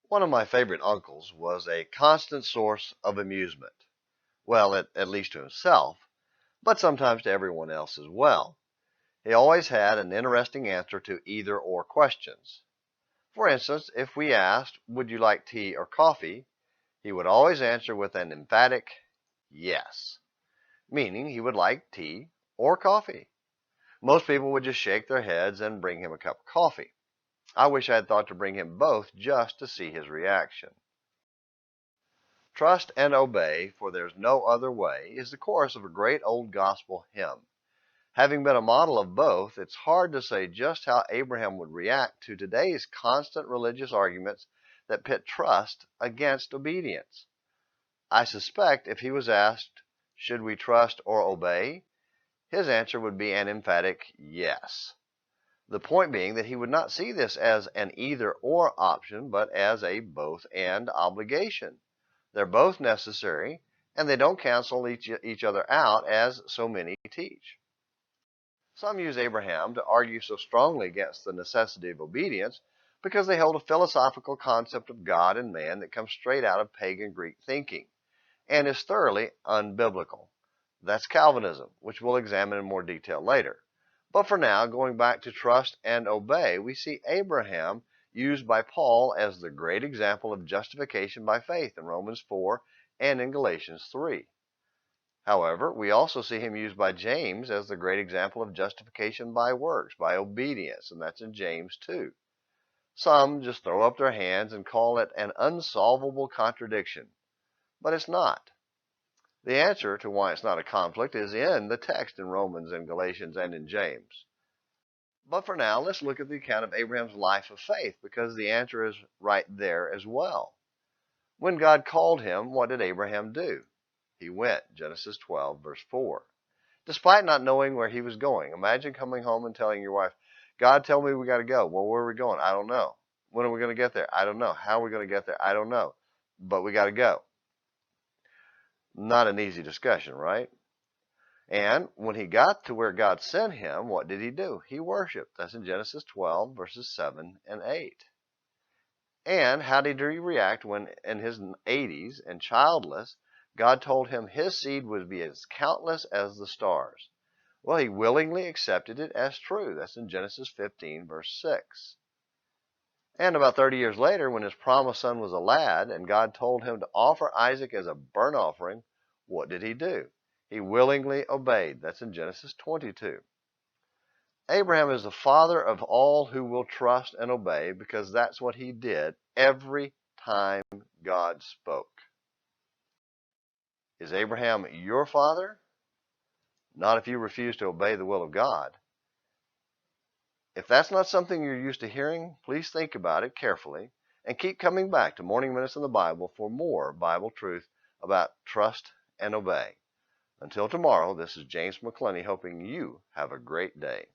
One of my favorite uncles was a constant source of amusement. Well, at least to himself, but sometimes to everyone else as well. He always had an interesting answer to either or questions. For instance, if we asked, "Would you like tea or coffee?" he would always answer with an emphatic yes, meaning he would like tea or coffee. Most people would just shake their heads and bring him a cup of coffee. I wish I had thought to bring him both just to see his reaction. Trust and obey, for there's no other way, is the chorus of a great old gospel hymn. Having been a model of both, it's hard to say just how Abraham would react to today's constant religious arguments that pit trust against obedience. I suspect if he was asked, should we trust or obey? His answer would be an emphatic yes. The point being that he would not see this as an either or option, but as a both and obligation. They're both necessary, and they don't cancel each other out as so many teach. Some use Abraham to argue so strongly against the necessity of obedience because they hold a philosophical concept of God and man that comes straight out of pagan Greek thinking and is thoroughly unbiblical. That's Calvinism, which we'll examine in more detail later. But for now, going back to trust and obey, we see Abraham used by Paul as the great example of justification by faith in Romans 4 and in Galatians 3. However, we also see him used by James as the great example of justification by works, by obedience, and that's in James 2. Some just throw up their hands and call it an unsolvable contradiction, but it's not. The answer to why it's not a conflict is in the text in Romans and Galatians and in James. But for now, let's look at the account of Abraham's life of faith because the answer is right there as well. When God called him, what did Abraham do? He went, Genesis 12, verse 4. Despite not knowing where he was going, imagine coming home and telling your wife, "God told me we got to go." "Well, where are we going?" "I don't know." "When are we going to get there?" "I don't know." "How are we going to get there?" "I don't know. But we got to go." Not an easy discussion, right? And when he got to where God sent him, what did he do? He worshiped. That's in Genesis 12, verses 7 and 8. And how did he react when in his 80s and childless, God told him his seed would be as countless as the stars? Well, he willingly accepted it as true. That's in Genesis 15, verse 6. And about 30 years later, when his promised son was a lad and God told him to offer Isaac as a burnt offering, what did he do? He willingly obeyed. That's in Genesis 22. Abraham is the father of all who will trust and obey because that's what he did every time God spoke. Is Abraham your father? Not if you refuse to obey the will of God. If that's not something you're used to hearing, please think about it carefully and keep coming back to Morning Minutes in the Bible for more Bible truth about trust and obey. Until tomorrow, this is James McClenny hoping you have a great day.